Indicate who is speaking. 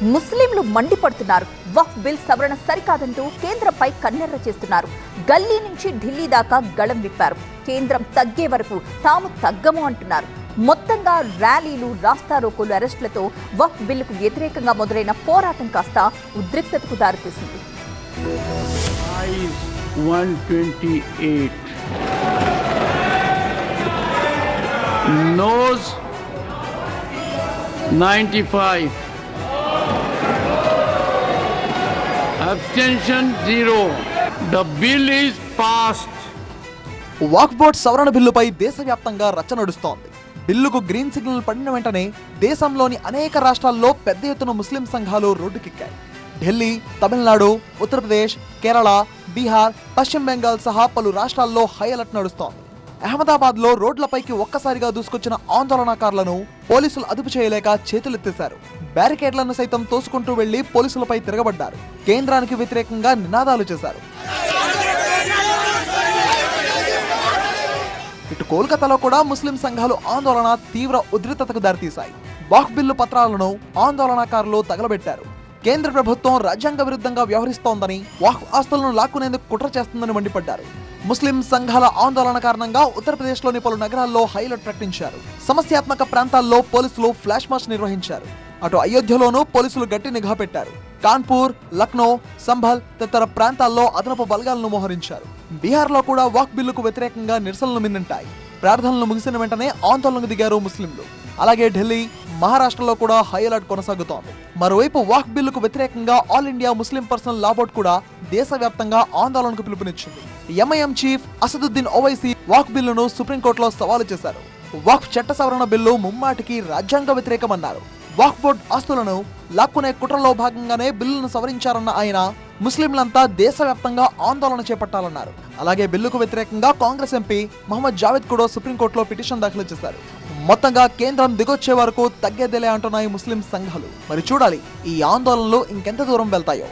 Speaker 1: ముస్లింలు మండిపడుతున్నారు. వక్ఫ్ బిల్ సవరణ సరికాదంటూ కేంద్రంపై కన్నెర్ర చేస్తున్నారు. గల్లీ నుంచి ఢిల్లీ దాకా గళం విప్పారు. కేంద్రం తగ్గే వరకు తాము తగ్గము అంటున్నారు. మొత్తంగా ర్యాలీలు, రాస్తారోకోలు, అరెస్టులతో వక్ఫ్ బిల్లుకు వ్యతిరేకంగా మొదలైన పోరాటం కాస్త ఉద్రిక్తతకు దారితీసింది.
Speaker 2: 128 Noes 95 Abstention 0 The bill is passed.
Speaker 3: Waqf board సవరణ బిల్లుపై దేశవ్యాప్తంగా రచ్చ నడుస్తోంది. బిల్లుకు గ్రీన్ సిగ్నల్ పడిన వెంటనే దేశంలోని అనేక రాష్ట్రాల్లో పెద్ద ఎత్తున ముస్లిం సంఘాలు రోడ్డుకెక్కాయి. ఢిల్లీ, తమిళనాడు, ఉత్తరప్రదేశ్, కేరళ, బీహార్, పశ్చిమ బెంగాల్ సహా పలు రాష్ట్రాల్లో హై అలర్ట్ నడుస్తోంది. అహ్మదాబాద్ లో రోడ్లపైకి ఒక్కసారిగా దూసుకొచ్చిన ఆందోళనకారులను పోలీసులు అదుపు చేయలేక చేతులెత్తేశారు. బ్యారికేడ్లను సైతం తోసుకుంటూ వెళ్లి పోలీసులపై తిరగబడ్డారు. కేంద్రానికి వ్యతిరేకంగా నినాదాలు చేశారు. ఇటు కోల్కతాలో కూడా ముస్లిం సంఘాలు ఆందోళన తీవ్ర ఉద్రిక్తతకు దారితీశాయి. వక్ఫ్ బిల్లు పత్రాలను ఆందోళనకారులు తగలబెట్టారు. కేంద్ర ప్రభుత్వం రాజ్యాంగ విరుద్ధంగా వ్యవహరిస్తోందని, వక్ఫ్ ఆస్తులను లాక్కునేందుకు కుట్ర చేస్తుందని మండిపడ్డారు. ముస్లిం సంఘాల ఆందోళన కారణంగా ఉత్తరప్రదేశ్లోని పలు నగరాల్లో హైలైట్ ప్రకటించారు. సమస్యాత్మక ప్రాంతాల్లో పోలీసులు ఫ్లాష్ మార్చ్ నిర్వహించారు. అటు అయోధ్యలోనూ పోలీసులు గట్టి నిఘా పెట్టారు. కాన్పూర్, లక్నో, సంభల్ తదితర ప్రాంతాల్లో అదనపు బలగాలను మోహరించారు. బీహార్లో కూడా వక్ఫ్ బిల్లుకు వ్యతిరేకంగా నిరసనలు మిన్నంటాయి. ప్రార్థనలు ముగిసిన వెంటనే ఆందోళనకు దిగారు ముస్లింలు. అలాగే ఢిల్లీ, మహారాష్ట్రలో కూడా హై అలర్ట్ కొనసాగుతోంది. మరోవైపు వక్ఫ్ బిల్లుకు వ్యతిరేకంగా ఆల్ ఇండియా ముస్లిం పర్సనల్ లా బోర్డు కూడా దేశవ్యాప్తంగా ఆందోళనకు పిలుపునిచ్చింది. ఎంఐఎం చీఫ్ అసదుద్దీన్ ఓవైసీ వక్ఫ్ బిల్లును సుప్రీంకోర్టులో సవాలు చేశారు. వక్ఫ్ చట్ట సవరణ బిల్లు ముమ్మాటికి రాజ్యాంగ వ్యతిరేకమన్నారు. వక్ఫ్ బోర్డు ఆస్తులను లాక్కునే కుట్రలో భాగంగానే బిల్లును సవరించారన్న ఆయన ముస్లింలంతా దేశవ్యాప్తంగా ఆందోళన చేపట్టాలన్నారు. అలాగే బిల్లుకు వ్యతిరేకంగా కాంగ్రెస్ ఎంపీ మహమ్మద్ జావేద్ కూడా సుప్రీంకోర్టులో పిటిషన్ దాఖలు చేశారు. మొత్తంగా కేంద్రం దిగొచ్చే వరకు తగ్గేదేలే అంటున్నాయి ముస్లిం సంఘాలు. మరి చూడాలి ఈ ఆందోళనలు ఇంకెంత దూరం వెళ్తాయో.